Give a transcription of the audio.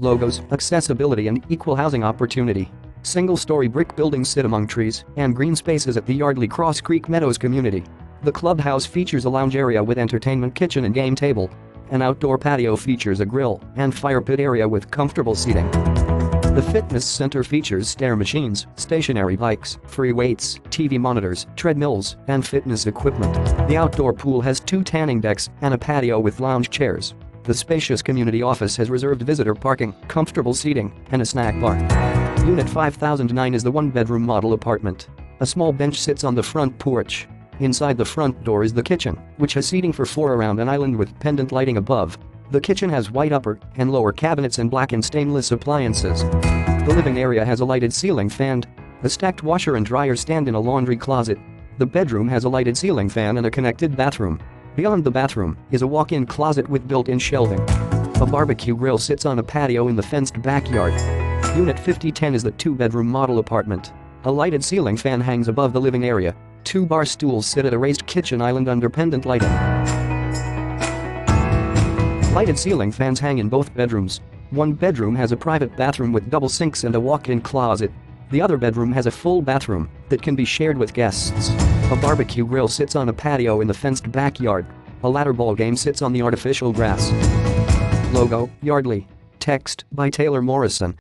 Logos, accessibility and equal housing opportunity. Single-story brick buildings sit among trees and green spaces at the Yardly Cross Creek Meadows community. The clubhouse features a lounge area with entertainment kitchen and game table. An outdoor patio features a grill and fire pit area with comfortable seating. The fitness center features stair machines, stationary bikes, free weights, TV monitors, treadmills, and fitness equipment. The outdoor pool has 2 tanning decks and a patio with lounge chairs. The spacious community office has reserved visitor parking, comfortable seating, and a snack bar. Unit 5009 is the 1-bedroom model apartment. A small bench sits on the front porch. Inside the front door is the kitchen, which has seating for 4 around an island with pendant lighting above. The kitchen has white upper and lower cabinets and black and stainless appliances. The living area has a lighted ceiling fan. A stacked washer and dryer stand in a laundry closet. The bedroom has a lighted ceiling fan and a connected bathroom. Beyond the bathroom is a walk-in closet with built-in shelving. A barbecue grill sits on a patio in the fenced backyard. Unit 5010 is the 2-bedroom model apartment. A lighted ceiling fan hangs above the living area. 2 bar stools sit at a raised kitchen island under pendant lighting. Lighted ceiling fans hang in both bedrooms. One bedroom has a private bathroom with double sinks and a walk-in closet. The other bedroom has a full bathroom that can be shared with guests. A barbecue grill sits on a patio in the fenced backyard. A ladder ball game sits on the artificial grass. Logo, Yardly. Text by Taylor Morrison.